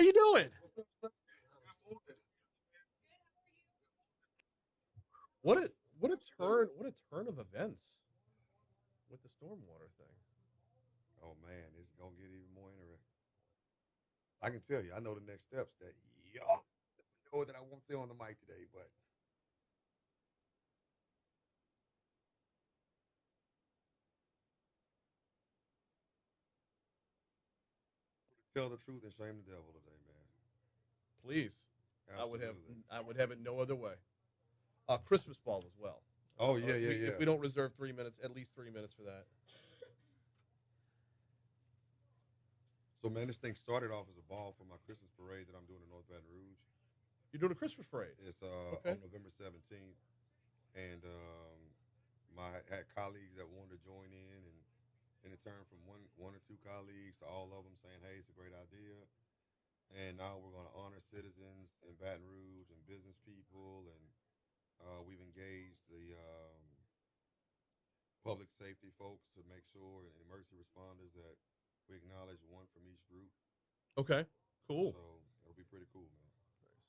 How you doing? What a turn of events with the stormwater thing. Oh man, it's gonna get even more interesting. I can tell you, I know the next steps that y'all know that I won't say on the mic today, but tell the truth and shame the devil today, man. Please, I would have Absolutely. I would have it no other way. Christmas ball as well. Oh yeah, If yeah, we, if yeah. we don't reserve 3 minutes, at least 3 minutes for that. So man, this thing started off as a ball for my Christmas parade that I'm doing in North Baton Rouge. You're doing a Christmas parade. It's Okay. on November 17th, and my had colleagues that wanted to join in it turned from one or two colleagues to all of them saying, "Hey, it's a great idea." And now we're going to honor citizens in Baton Rouge and business people, and we've engaged the public safety folks to make sure and emergency responders that we acknowledge one from each group. Okay. Cool. So it'll be pretty cool, man. Nice.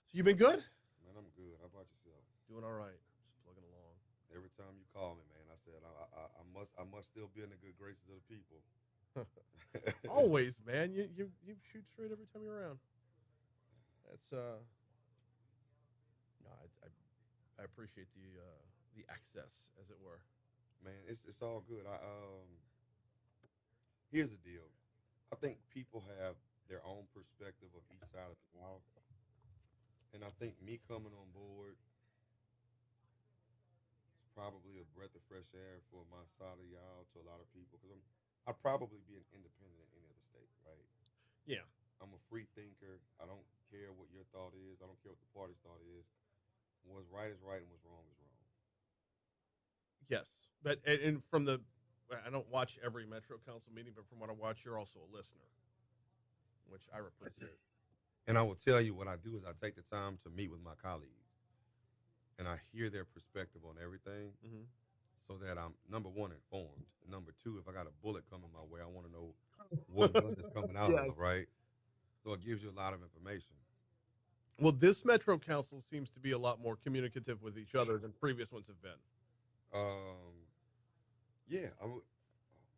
So you've been good? Man, I'm good. How about yourself? Doing all right. Just plugging along. Every time you call me, man, I said I must still be in the good graces of the people. Always, man. You shoot straight every time you're around. That's no, I appreciate the access, as it were. Man, it's all good. Here's the deal. I think people have their own perspective of each side of the aisle, and I think me coming on board is probably a breath of fresh air for my side of the aisle to a lot of people because I'd probably be an independent in any other state, right? Yeah. I'm a free thinker. I don't care what your thought is. I don't care what the party's thought is. What's right is right and what's wrong is wrong. Yes, but and from the I don't watch every Metro Council meeting, but from what I watch, you're also a listener, which I appreciate. And I will tell you what I do is I take the time to meet with my colleagues and I hear their perspective on everything Mm-hmm. so that I'm number one informed. Number two, if I got a bullet coming my way, I want to know what gun is coming out Yes. of, right? So it gives you a lot of information. Well, this Metro Council seems to be a lot more communicative with each other than previous ones have been. Um, yeah, oh,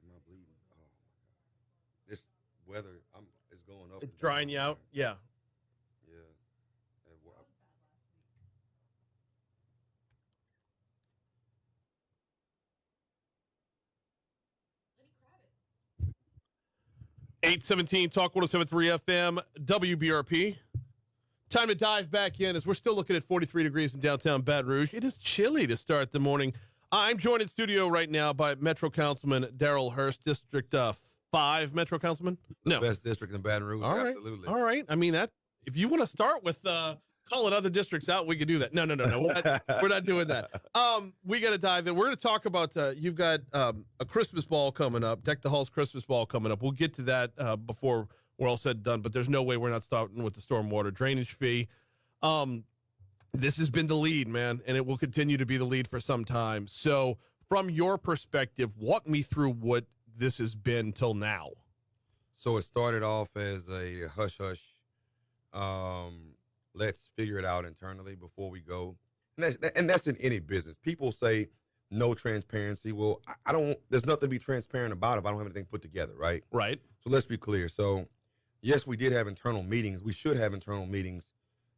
am I bleeding? Oh my god, this weather is going up It's and drying down, you out. man. Yeah. Yeah, and 817 Talk 1073 FM, WBRP. Time to dive back in as we're still looking at 43 degrees in downtown Baton Rouge. It is chilly to start the morning. I'm joined in studio right now by Metro Councilman Darrell Hurst, District 5 Metro Councilman. the No. best district in Baton Rouge, All right. absolutely. All right. I mean, that if you want to start with calling other districts out, we could do that. No. We're not doing that. We got to dive in. We're going to talk about you've got a Christmas ball coming up, Deck the Halls Christmas ball coming up. We'll get to that before we're all said and done, but there's no way we're not starting with the stormwater drainage fee. This has been the lead, man, and it will continue to be the lead for some time. So, from your perspective, walk me through what this has been till now. So it started off as a hush hush. Let's figure it out internally before we go, and that's in any business. People say no transparency. Well, I don't. There's nothing to be transparent about if I don't have anything put together, right? Right. So let's be clear. So yes, we did have internal meetings. We should have internal meetings,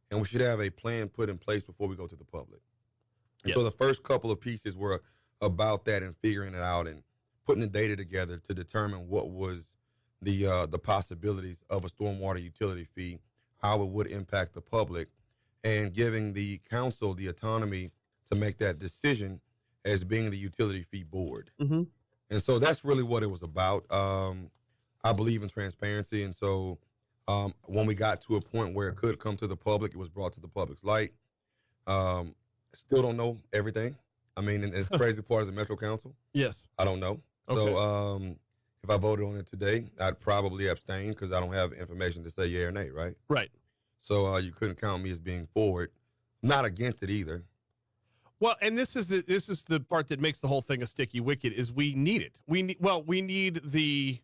and we should have a plan put in place before we go to the public. And Yes. so the first couple of pieces were about that and figuring it out and putting the data together to determine what was the possibilities of a stormwater utility fee, how it would impact the public, and giving the council the autonomy to make that decision as being the utility fee board. Mm-hmm. And so that's really what it was about. I believe in transparency, and so when we got to a point where it could come to the public, it was brought to the public's light. Still don't know everything. I mean, and it's crazy part as a Metro Council. Yes. I don't know. Okay. So if I voted on it today, I'd probably abstain because I don't have information to say yay or nay, right? Right. So you couldn't count me as being for it. Not against it either. Well, and this is the part that makes the whole thing a sticky wicket is we need it. We need the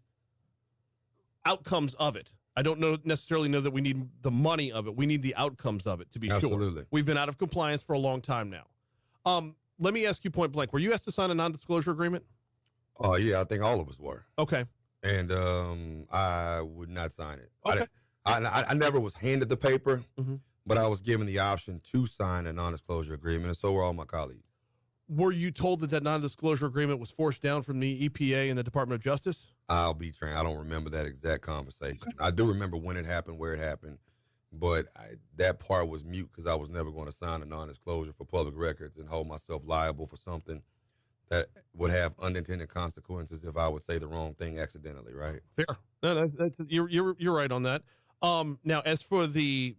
outcomes of it. I don't necessarily know that we need the money of it. We need the outcomes of it to be Absolutely. sure. We've been out of compliance for a long time now. Let me ask you point blank. Were you asked to sign a non-disclosure agreement? Oh, yeah, I think all of us were. Okay. And I would not sign it. Okay. I never was handed the paper, Mm-hmm. but I was given the option to sign a non-disclosure agreement, and so were all my colleagues. Were you told that non-disclosure agreement was forced down from the EPA and the Department of Justice? I'll be trained. I don't remember that exact conversation. Okay. I do remember when it happened, where it happened, but that part was mute because I was never going to sign a non-disclosure for public records and hold myself liable for something that would have unintended consequences if I would say the wrong thing accidentally, right? Fair. No, you're right on that. Now, as for the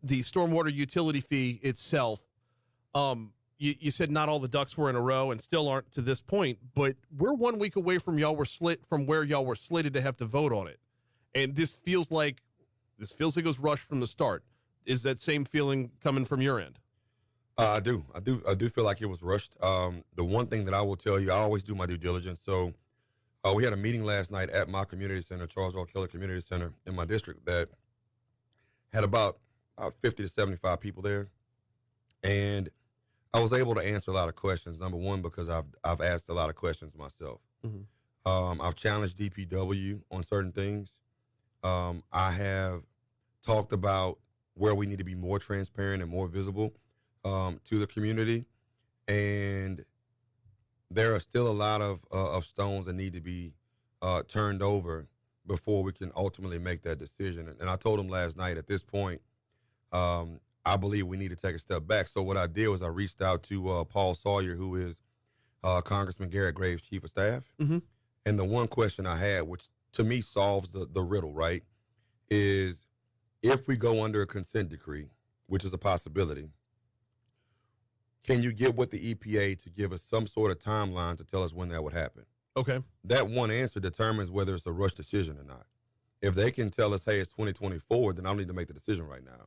stormwater utility fee itself, you said not all the ducks were in a row and still aren't to this point, but we're 1 week away from where y'all were slated to have to vote on it. And this feels like it was rushed from the start. Is that same feeling coming from your end? I do feel like it was rushed. The one thing that I will tell you, I always do my due diligence. So we had a meeting last night at my community center, Charles R. Keller Community Center in my district, that had about 50 to 75 people there. And I was able to answer a lot of questions. Number one, because I've asked a lot of questions myself. Mm-hmm. I've challenged DPW on certain things. I have talked about where we need to be more transparent and more visible to the community, and there are still a lot of stones that need to be turned over before we can ultimately make that decision. And I told him last night, at this point, I believe we need to take a step back. So what I did was I reached out to Paul Sawyer, who is Congressman Garrett Graves' chief of staff. Mm-hmm. And the one question I had, which to me solves the riddle, right, is if we go under a consent decree, which is a possibility, can you get with the EPA to give us some sort of timeline to tell us when that would happen? Okay. That one answer determines whether it's a rush decision or not. If they can tell us, hey, it's 2024, then I don't need to make the decision right now.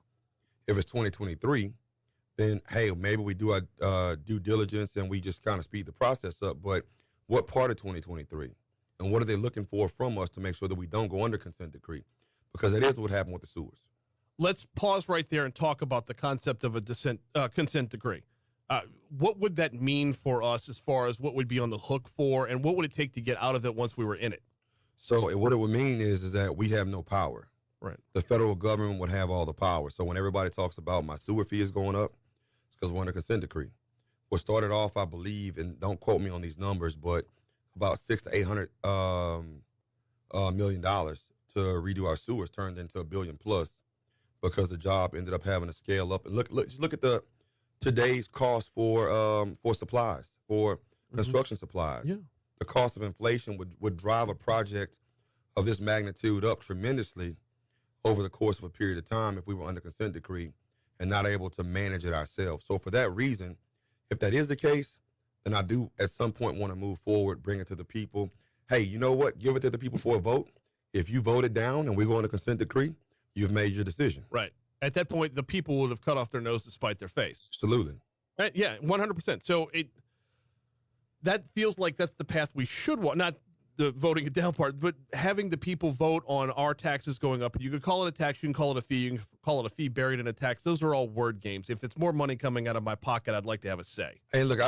If it's 2023, then, hey, maybe we do our due diligence and we just kind of speed the process up. But what part of 2023? And what are they looking for from us to make sure that we don't go under consent decree? Because that is what happened with the sewers. Let's pause right there and talk about the concept of a consent decree. What would that mean for us as far as what would be on the hook for, and what would it take to get out of it once we were in it? So what it would mean is that we have no power. Right. The federal government would have all the power. So when everybody talks about my sewer fee is going up, it's because we're under consent decree. What started off, I believe, and don't quote me on these numbers, but about $600 to $800 million to redo our sewers turned into $1 billion plus because the job ended up having to scale up. And look at today's cost for supplies, for construction supplies. Yeah. The cost of inflation would drive a project of this magnitude up tremendously over the course of a period of time if we were under consent decree and not able to manage it ourselves. So for that reason, if that is the case, then I do at some point want to move forward, bring it to the people. Hey, you know what? Give it to the people for a vote. If you vote it down and we go under consent decree, you've made your decision. Right. At that point, the people would have cut off their nose to spite their face. Absolutely. Right? Yeah, 100%. So that feels like that's the path we should walk, not the voting it down part, but having the people vote on our taxes going up. You could call it a tax, you can call it a fee, you can call it a fee buried in a tax. Those are all word games. If it's more money coming out of my pocket, I'd like to have a say. Hey, look,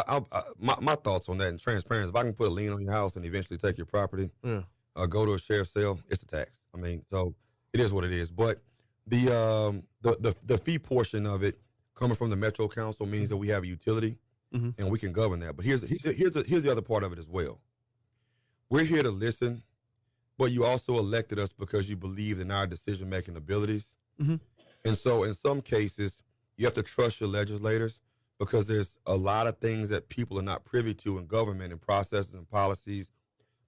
my thoughts on that and transparency, if I can put a lien on your house and eventually take your property, go to a sheriff's sale, it's a tax. I mean, so it is what it is. But the fee portion of it coming from the Metro Council means that we have a utility and we can govern that. But here's the other part of it as well. We're here to listen, but you also elected us because you believed in our decision-making abilities. Mm-hmm. And so in some cases, you have to trust your legislators because there's a lot of things that people are not privy to in government and processes and policies,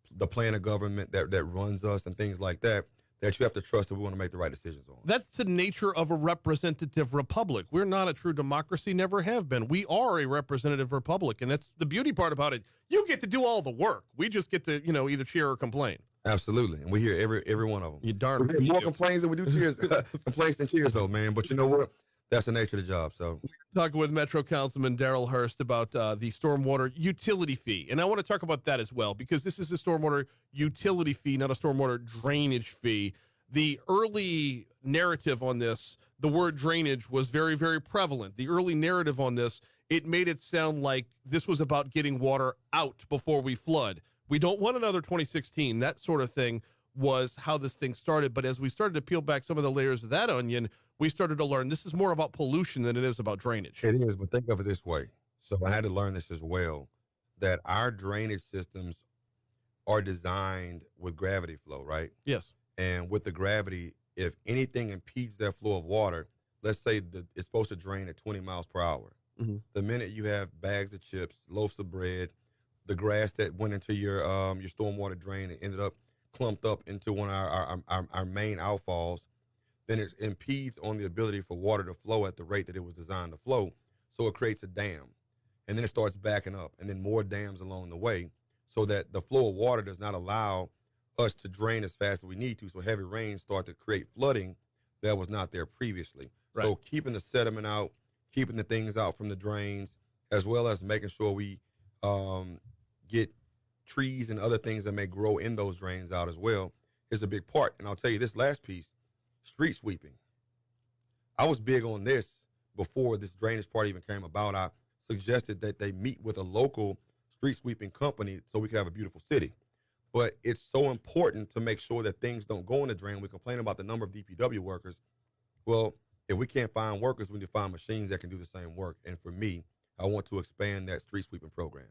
the plan of government that runs us and things like that you have to trust that we want to make the right decisions on. That's the nature of a representative republic. We're not a true democracy, never have been. We are a representative republic, and that's the beauty part about it. You get to do all the work. We just get to, either cheer or complain. Absolutely, and we hear every one of them. You darn right. More complaints than we do cheers. Complaints than cheers, though, man. But you know what? That's the nature of the job, so. Talking with Metro Councilman Darryl Hurst about the stormwater utility fee. And I want to talk about that as well, because this is a stormwater utility fee, not a stormwater drainage fee. The early narrative on this, the word drainage was very, very prevalent. The early narrative on this, it made it sound like this was about getting water out before we flood. We don't want another 2016, that sort of thing was how this thing started. But as we started to peel back some of the layers of that onion, we started to learn this is more about pollution than it is about drainage. It is, but think of it this way. So I had to learn this as well, that our drainage systems are designed with gravity flow, right? Yes. And with the gravity, if anything impedes that flow of water, let's say it's supposed to drain at 20 miles per hour. Mm-hmm. The minute you have bags of chips, loaves of bread, the grass that went into your stormwater drain and ended up clumped up into one of our main outfalls, then it impedes on the ability for water to flow at the rate that it was designed to flow. So it creates a dam, and then it starts backing up, and then more dams along the way, so that the flow of water does not allow us to drain as fast as we need to. So heavy rains start to create flooding that was not there previously. Right. So keeping the sediment out, keeping the things out from the drains, as well as making sure we get trees and other things that may grow in those drains out as well, is a big part. And I'll tell you this last piece, street sweeping. I was big on this before this drainage part even came about. I suggested that they meet with a local street sweeping company so we could have a beautiful city. But it's so important to make sure that things don't go in the drain. We complain about the number of DPW workers. Well, if we can't find workers, we need to find machines that can do the same work. And for me, I want to expand that street sweeping program.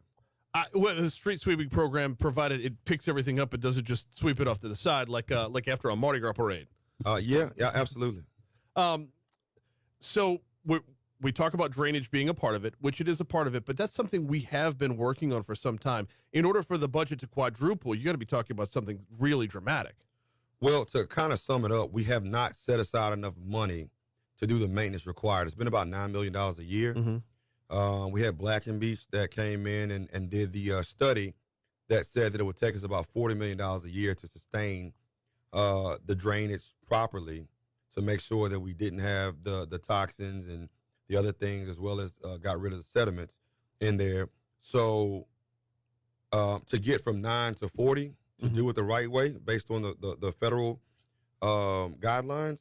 Well, the street sweeping program, provided it picks everything up, it doesn't just sweep it off to the side like after a Mardi Gras parade. Yeah, absolutely. So we talk about drainage being a part of it, which it is a part of it, but that's something we have been working on for some time. In order for the budget to quadruple, you got to be talking about something really dramatic. Well, to kind of sum it up, we have not set aside enough money to do the maintenance required. It's been about $9 million a year. Mm-hmm. We had Black and Beach that came in and did the study that said that it would take us about $40 million a year to sustain the drainage properly, to make sure that we didn't have the toxins and the other things, as well as got rid of the sediments in there. So to get from 9 to 40, to do it the right way, based on the federal guidelines,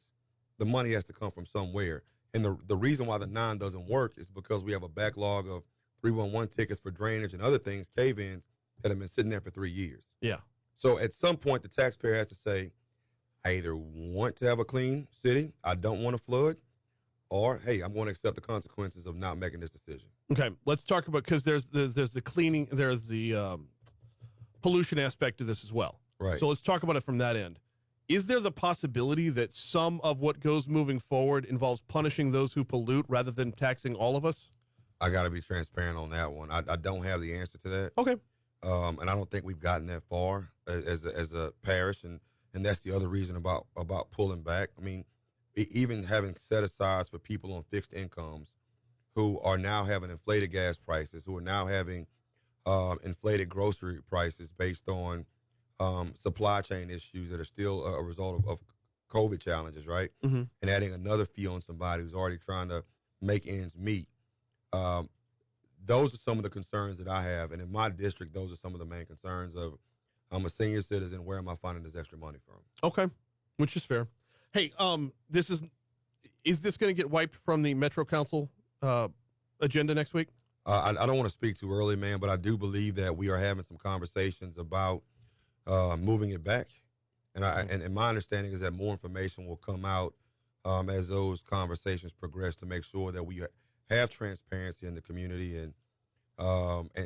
the money has to come from somewhere. And the reason why the 9 doesn't work is because we have a backlog of 311 tickets for drainage and other things, cave-ins, that have been sitting there for 3 years. Yeah. So at some point, the taxpayer has to say, I either want to have a clean city, I don't want to flood, or, hey, I'm going to accept the consequences of not making this decision. Okay, let's talk about, because there's the cleaning, there's the pollution aspect of this as well. Right. So let's talk about it from that end. Is there the possibility that some of what goes moving forward involves punishing those who pollute rather than taxing all of us? I got to be transparent on that one. I don't have the answer to that. Okay. And I don't think we've gotten that far as a parish, and that's the other reason about pulling back. I mean, even having set-asides for people on fixed incomes who are now having inflated gas prices, who are now having inflated grocery prices based on supply chain issues that are still a result of COVID challenges, right? Mm-hmm. And adding another fee on somebody who's already trying to make ends meet. Those are some of the concerns that I have. And in my district, those are some of the main concerns of, I'm a senior citizen, where am I finding this extra money from? Okay, which is fair. Hey, is this going to get wiped from the Metro Council agenda next week? I don't want to speak too early, man, but I do believe that we are having some conversations about moving it back. And my understanding is that more information will come out as those conversations progress, to make sure that we have transparency in the community, and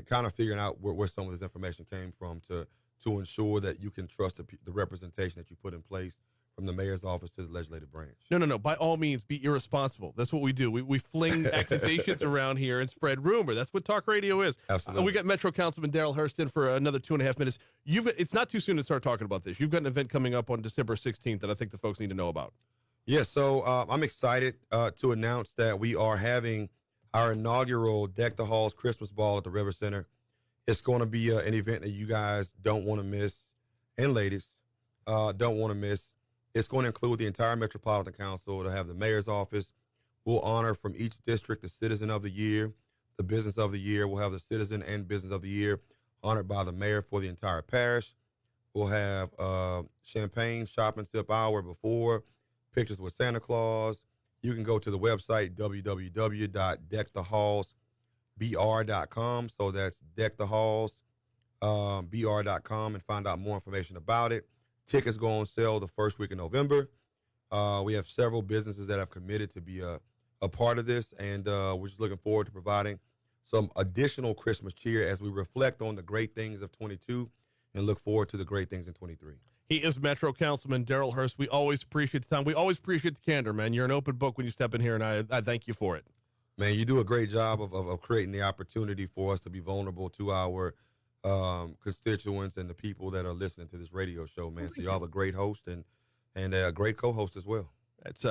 kind of figuring out where some of this information came from to ensure that you can trust the representation that you put in place from the mayor's office to the legislative branch. No. By all means, be irresponsible. That's what we do. We fling accusations around here and spread rumor. That's what talk radio is. Absolutely. We got Metro Councilman Darryl Hurst in for another 2.5 minutes. It's not too soon to start talking about this. You've got an event coming up on December 16th that I think the folks need to know about. Yeah, so I'm excited to announce that we are having our inaugural Deck the Halls Christmas Ball at the River Center. It's going to be an event that you guys don't want to miss, and ladies don't want to miss. It's going to include the entire Metropolitan Council. It'll have the mayor's office. We'll honor from each district the Citizen of the Year, the Business of the Year. We'll have the Citizen and Business of the Year honored by the mayor for the entire parish. We'll have champagne shop and sip hour before, pictures with Santa Claus. You can go to the website, www.deckthehallsbr.com. So that's deckthehallsbr.com, and find out more information about it. Tickets go on sale the first week of November. We have several businesses that have committed to be a part of this, and we're just looking forward to providing some additional Christmas cheer as we reflect on the great things of 22 and look forward to the great things in 23. He is Metro Councilman Darryl Hurst. We always appreciate the time. We always appreciate the candor, man. You're an open book when you step in here, and I thank you for it. Man, you do a great job of creating the opportunity for us to be vulnerable to our constituents and the people that are listening to this radio show, man. So y'all a great host and a great co-host as well. That's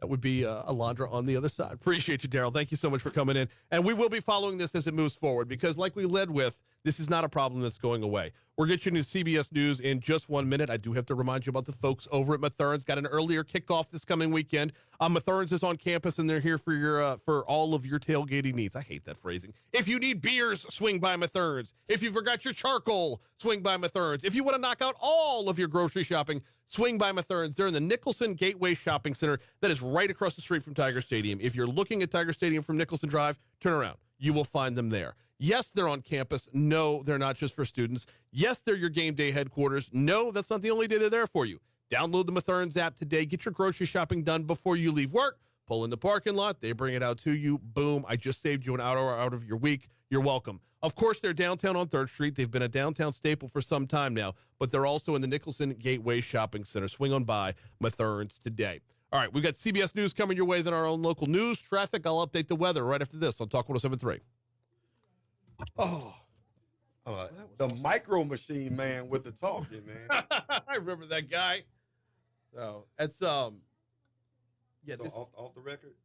that would be Alondra on the other side. Appreciate you, Darryl. Thank you so much for coming in. And we will be following this as it moves forward because like we led with, this is not a problem that's going away. We'll get you new CBS News in just 1 minute. I do have to remind you about the folks over at Mathern's. Got an earlier kickoff this coming weekend. Mathern's is on campus, and they're here for your for all of your tailgating needs. I hate that phrasing. If you need beers, swing by Mathern's. If you forgot your charcoal, swing by Mathern's. If you want to knock out all of your grocery shopping, swing by Mathern's. They're in the Nicholson Gateway Shopping Center. That is right across the street from Tiger Stadium. If you're looking at Tiger Stadium from Nicholson Drive, turn around. You will find them there. Yes, they're on campus. No, they're not just for students. Yes, they're your game day headquarters. No, that's not the only day they're there for you. Download the Mathern's app today. Get your grocery shopping done before you leave work. Pull in the parking lot. They bring it out to you. Boom. I just saved you an hour out of your week. You're welcome. Of course, they're downtown on 3rd Street. They've been a downtown staple for some time now, but they're also in the Nicholson Gateway Shopping Center. Swing on by Mathern's today. All right, we've got CBS News coming your way, then our own local news, traffic. I'll update the weather right after this on Talk 107.3. Oh, the micro machine man with the talking, man. I remember that guy. Oh, it's Yeah, so off the record.